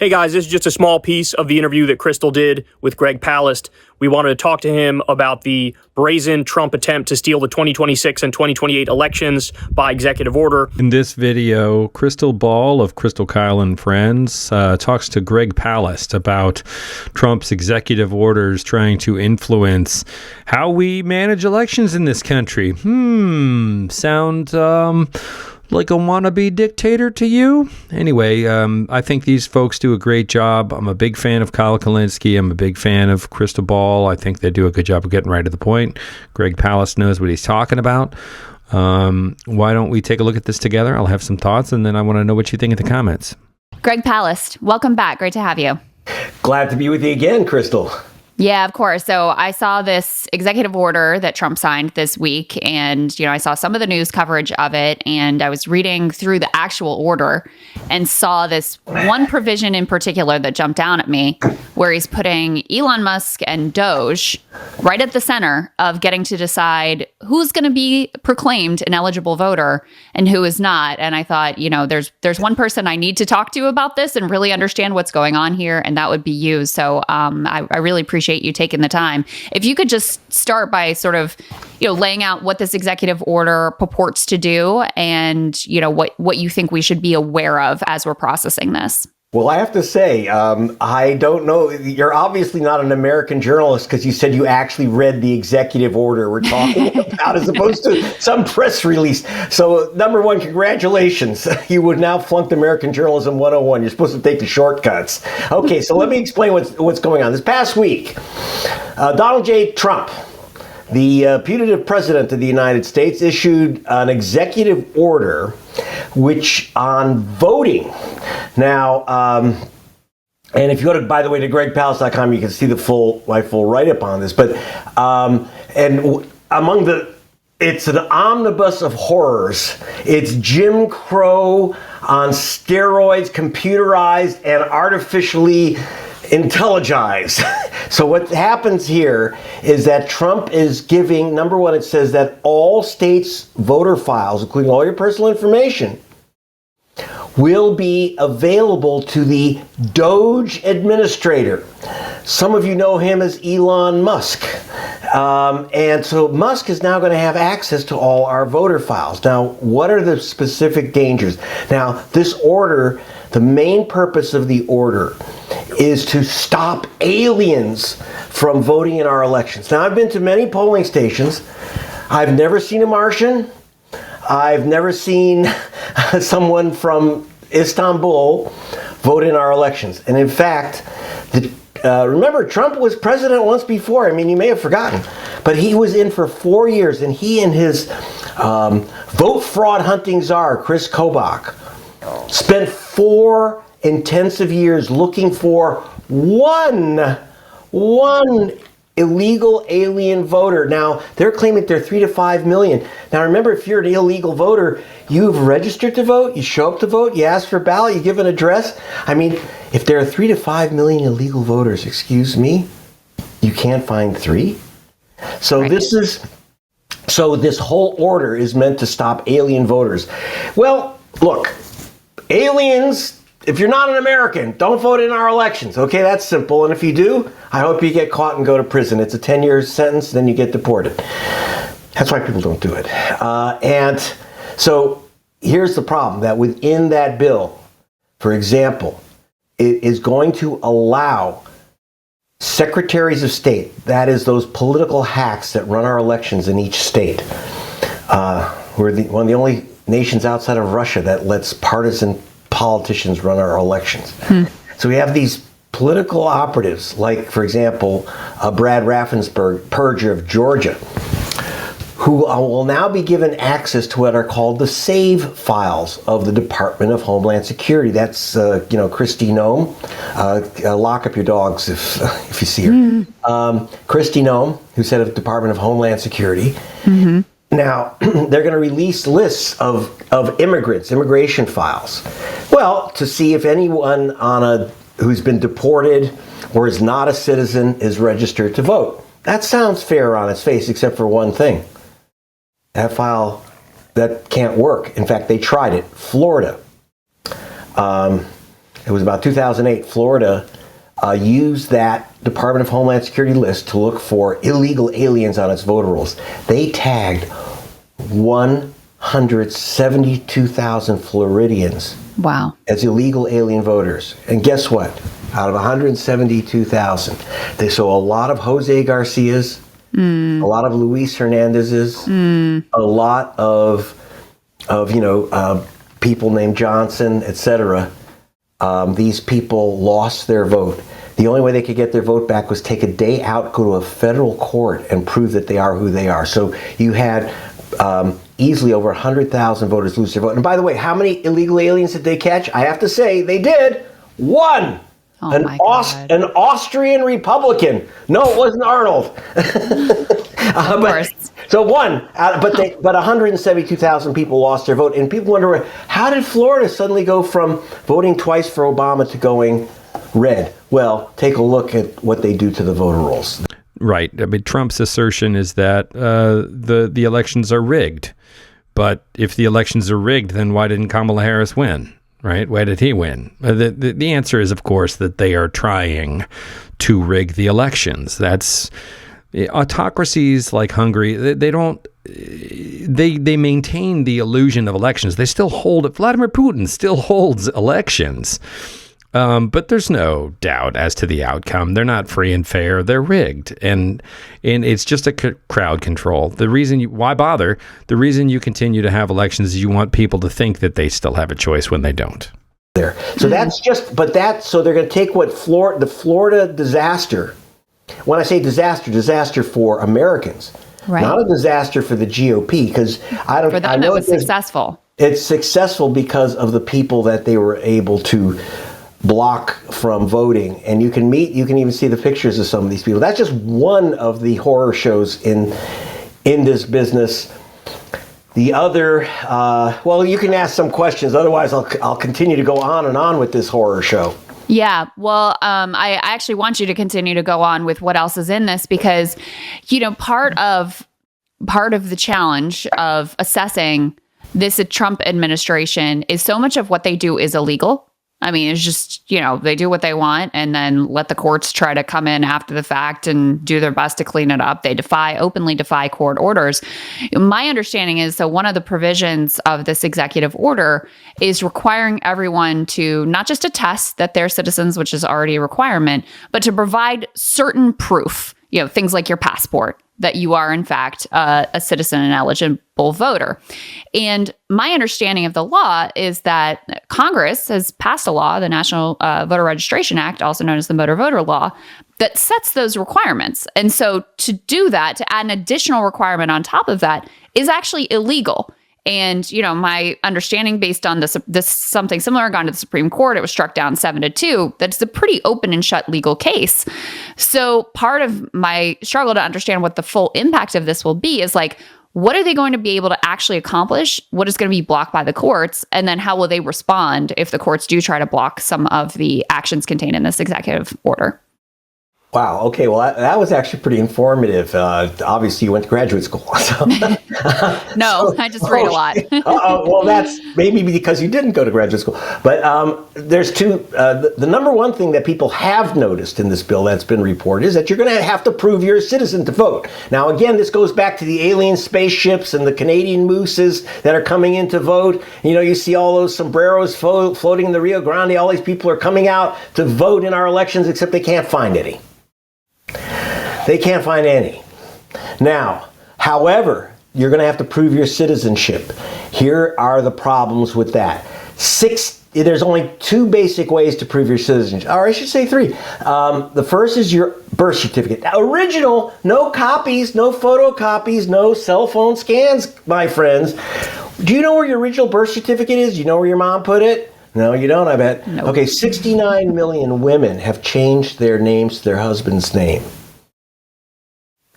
Hey guys, this is just a small piece of the interview that Krystal did with Greg Palast. We wanted to talk to him about the brazen Trump attempt to steal the 2026 and 2028 elections by executive order. In this video, Krystal Ball of Krystal, Kyle and Friends talks to Greg Palast about Trump's executive orders trying to influence how we manage elections in this country. Sound like a wannabe dictator to you? Anyway, I think these folks do a great job. I'm a big fan of Kyle Kalinske. I'm a big fan of Krystal Ball. I think they do a good job of getting right to the point. Greg Palast knows what he's talking about. Why don't we take a look at this together? I'll have some thoughts, and then I want to know what you think in the comments. Greg Palast, welcome back. Great to have you. Glad to be with you again, Krystal. Yeah, of course. So I saw this executive order that Trump signed this week, and, I saw some of the news coverage of it, and I was reading through the actual order and saw this one provision in particular that jumped down at me, where he's putting Elon Musk and Doge right at the center of getting to decide who's going to be proclaimed an eligible voter and who is not. And I thought, there's one person I need to talk to about this and really understand what's going on here, and that would be you. So I really appreciate you taking the time. If you could just start by sort of, laying out what this executive order purports to do and, what you think we should be aware of as we're processing this. Well, I have to say, I don't know. You're obviously not an American journalist because you said you actually read the executive order we're talking about as opposed to some press release. So, number one, congratulations. You would now flunked American Journalism 101. You're supposed to take the shortcuts. Okay, so let me explain what's going on. This past week, Donald J. Trump, the putative president of the United States, issued an executive order which on voting. Now, and if you go to, by the way, to gregpalast.com, you can see my full write-up on this. But it's an omnibus of horrors. It's Jim Crow on steroids, computerized and artificially intelligized. So what happens here is that Trump is giving, number one, it says that all states' voter files, including all your personal information, will be available to the Doge administrator. Some of you know him as Elon Musk. And so Musk is now going to have access to all our voter files. Now, what are the specific dangers? Now, this order, the main purpose of the order is to stop aliens from voting in our elections. Now, I've been to many polling stations. I've never seen a Martian. I've never seen someone from Istanbul vote in our elections. And in fact, remember, Trump was president once before. I mean, you may have forgotten. But he was in for 4 years, and he and his vote fraud hunting czar, Chris Kobach, spent 4 intensive years looking for one illegal alien voter. Now, they're claiming they're 3 to 5 million. Now, remember, if you're an illegal voter, you've registered to vote, you show up to vote, you ask for a ballot, you give an address. I mean, if there are 3 to 5 million illegal voters, excuse me, you can't find 3? So right. This whole order is meant to stop alien voters. Well, look, aliens, if you're not an American, don't vote in our elections. Okay, that's simple. And if you do, I hope you get caught and go to prison. It's a 10-year sentence, then you get deported. That's why people don't do it. And so here's the problem, that within that bill, for example, it is going to allow secretaries of state, that is those political hacks that run our elections in each state. We're one of the only nations outside of Russia that lets partisan politicians run our elections. So we have these political operatives, like, for example, Brad Raffensperger, Purger of Georgia, who will now be given access to what are called the save files of the Department of Homeland Security. That's, Kristi Noem. Lock up your dogs if you see her. Kristi Noem, who's head of the Department of Homeland Security. Mm-hmm. Now, they're going to release lists of immigration files. Well, to see if anyone who's been deported or is not a citizen is registered to vote. That sounds fair on its face, except for one thing. That file, that can't work. In fact, they tried it. Florida it was about 2008, Florida used that Department of Homeland Security list to look for illegal aliens on its voter rolls. They tagged 172,000 Floridians as illegal alien voters. And guess what? Out of 172,000, they saw a lot of Jose Garcias, a lot of Luis Hernandez's, a lot of people named Johnson, etc. These people lost their vote. The only way they could get their vote back was take a day out, go to a federal court, and prove that they are who they are. So you had easily over 100,000 voters lose their vote. And by the way, how many illegal aliens did they catch? I have to say, they did. One. An Austrian Republican. No, it wasn't Arnold. So one, but 172,000 people lost their vote, and people wonder, how did Florida suddenly go from voting twice for Obama to going red? Well, take a look at what they do to the voter rolls. Right. I mean, Trump's assertion is that the elections are rigged. But if the elections are rigged, then why didn't Kamala Harris win? Right? Why did he win? The answer is, of course, that they are trying to rig the elections. That's autocracies like Hungary. They maintain the illusion of elections. They still hold it. Vladimir Putin still holds elections. But there's no doubt as to the outcome. They're not free and fair. They're rigged. And it's just a crowd control. The reason why bother? The reason you continue to have elections is you want people to think that they still have a choice when they don't. There. So so they're going to take what the Florida disaster. When I say disaster for Americans, not a disaster for the GOP, because I know it was successful. It's successful because of the people that they were able to block from voting, and you can even see the pictures of some of these people. That's just one of the horror shows in this business. The other, you can ask some questions. Otherwise, I'll continue to go on and on with this horror show. Yeah, well, I actually want you to continue to go on with what else is in this, because, part of the challenge of assessing this Trump administration is so much of what they do is illegal. I mean, it's just, they do what they want and then let the courts try to come in after the fact and do their best to clean it up. They openly defy court orders. My understanding is, so one of the provisions of this executive order is requiring everyone to not just attest that they're citizens, which is already a requirement, but to provide certain proof, things like your passport, that you are, in fact, a citizen and eligible voter. And my understanding of the law is that Congress has passed a law, the National Voter Registration Act, also known as the Motor Voter Law, that sets those requirements. And so to do that, to add an additional requirement on top of that, is actually illegal. And, my understanding based on this something similar gone to the Supreme Court, it was struck down 7-2. That's a pretty open and shut legal case. So part of my struggle to understand what the full impact of this will be is what are they going to be able to actually accomplish? What is going to be blocked by the courts? And then how will they respond if the courts do try to block some of the actions contained in this executive order? Wow. Okay. Well, that was actually pretty informative. Obviously, you went to graduate school. So. No, I just read a lot. Well, that's maybe because you didn't go to graduate school. But there's two. The number one thing that people have noticed in this bill that's been reported is that you're going to have to prove you're a citizen to vote. Now, again, this goes back to the alien spaceships and the Canadian mooses that are coming in to vote. You see all those sombreros floating in the Rio Grande. All these people are coming out to vote in our elections, except they can't find any. They can't find any. Now, however, you're going to have to prove your citizenship. Here are the problems with that. There's only two basic ways to prove your citizenship. Or I should say three. The first is your birth certificate. Original, no copies, no photocopies, no cell phone scans, my friends. Do you know where your original birth certificate is? Do you know where your mom put it? No, you don't, I bet. Nope. Okay, 69 million women have changed their names to their husband's name.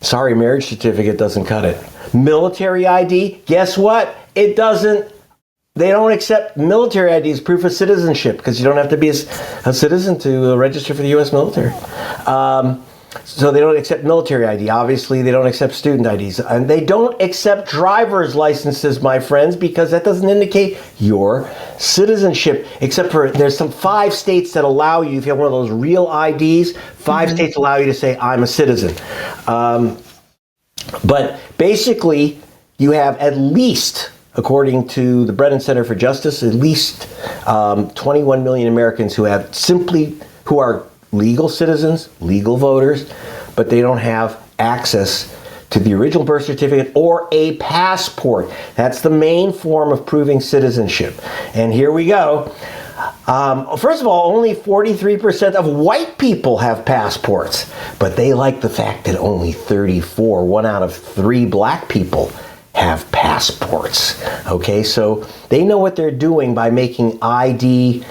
Sorry, marriage certificate doesn't cut it. Military ID, guess what? It doesn't. They don't accept military ID as proof of citizenship because you don't have to be a citizen to register for the U.S. military. So they don't accept military ID. Obviously, they don't accept student IDs. And they don't accept driver's licenses, my friends, because that doesn't indicate your citizenship. Except for there's some 5 states that allow you, if you have one of those real IDs, 5 states allow you to say, I'm a citizen. But basically, you have at least, according to the Brennan Center for Justice, at least 21 million Americans who are legal citizens, legal voters, but they don't have access to the original birth certificate or a passport. That's the main form of proving citizenship. And here we go. First of all, only 43% of white people have passports, but they like the fact that only 34, 1 out of 3 black people have passports. Okay, so they know what they're doing by making ID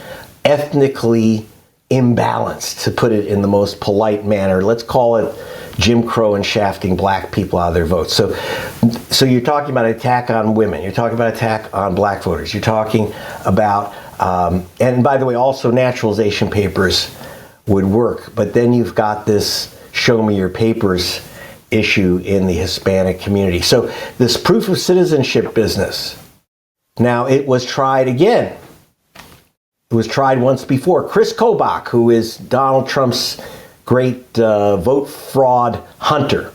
ethnically imbalanced, to put it in the most polite manner. Let's call it Jim Crow and shafting black people out of their votes. So you're talking about an attack on women. You're talking about an attack on black voters. You're talking about, and by the way, also naturalization papers would work. But then you've got this show me your papers issue in the Hispanic community. So this proof of citizenship business, now it was tried again. It was tried once before. Chris Kobach, who is Donald Trump's great vote fraud hunter.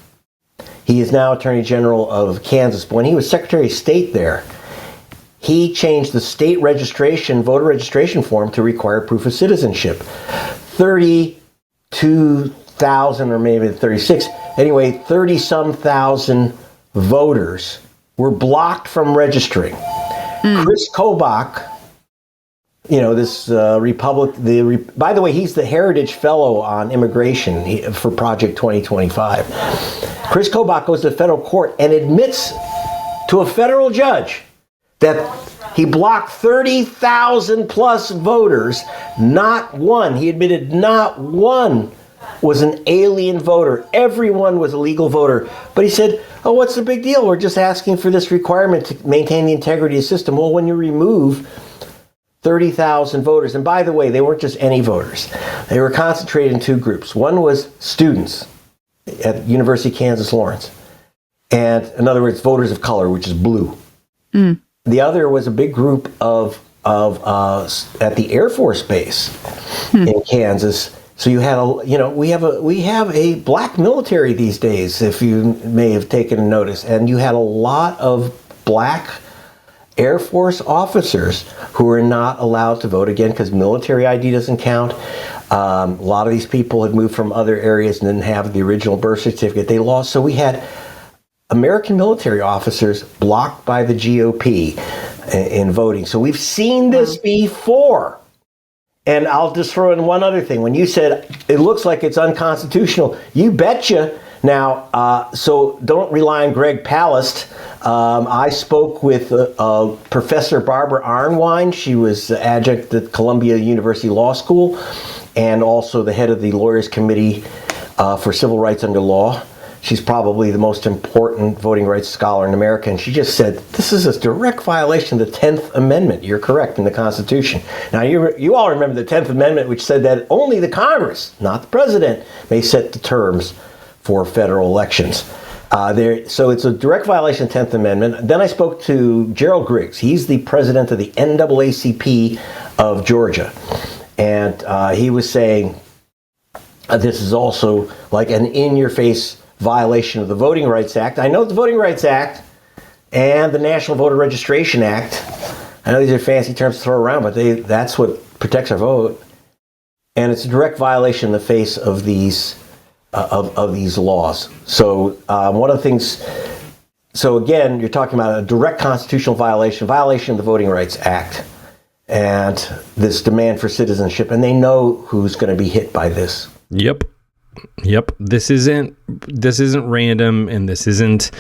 He is now Attorney General of Kansas. But when he was Secretary of State there, he changed the state voter registration form to require proof of citizenship. 32,000 or maybe 36, anyway, 30-some thousand voters were blocked from registering. Chris Kobach, this by the way, he's the Heritage Fellow on Immigration for Project 2025. Chris Kobach goes to the federal court and admits to a federal judge that he blocked 30,000 plus voters. Not one, he admitted not one was an alien voter. Everyone was a legal voter. But he said, oh, what's the big deal? We're just asking for this requirement to maintain the integrity of the system. Well, when you remove 30,000 voters, and by the way, they weren't just any voters. They were concentrated in 2 groups. One was students at University of Kansas Lawrence. And in other words, voters of color, which is blue. The other was a big group at the Air Force Base in Kansas. So you had we have a black military these days, if you may have taken notice, and you had a lot of black Air Force officers who are not allowed to vote again because military ID doesn't count. A lot of these people had moved from other areas and didn't have the original birth certificate. They lost. So we had American military officers blocked by the GOP in voting. So we've seen this before. And I'll just throw in one other thing. When you said it looks like it's unconstitutional, you betcha. Now, so don't rely on Greg Palast. I spoke with Professor Barbara Arnwine. She was adjunct at Columbia University Law School and also the head of the Lawyers Committee for Civil Rights Under Law. She's probably the most important voting rights scholar in America. And she just said, this is a direct violation of the 10th Amendment. You're correct, in the Constitution. Now, you all remember the 10th Amendment, which said that only the Congress, not the president, may set the terms for federal elections. So it's a direct violation of the 10th Amendment. Then I spoke to Gerald Griggs. He's the president of the NAACP of Georgia. And he was saying this is also like an in-your-face violation of the Voting Rights Act. I know the Voting Rights Act and the National Voter Registration Act, I know these are fancy terms to throw around, but that's what protects our vote. And it's a direct violation in the face of these laws. So one of the things, so again, you're talking about a direct constitutional violation of the Voting Rights Act, and this demand for citizenship, and they know who's going to be hit by this. Yep. This isn't random, and this isn't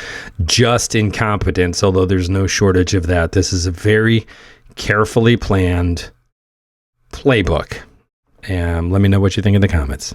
just incompetence, although there's no shortage of that. This is a very carefully planned playbook. And let me know what you think in the comments.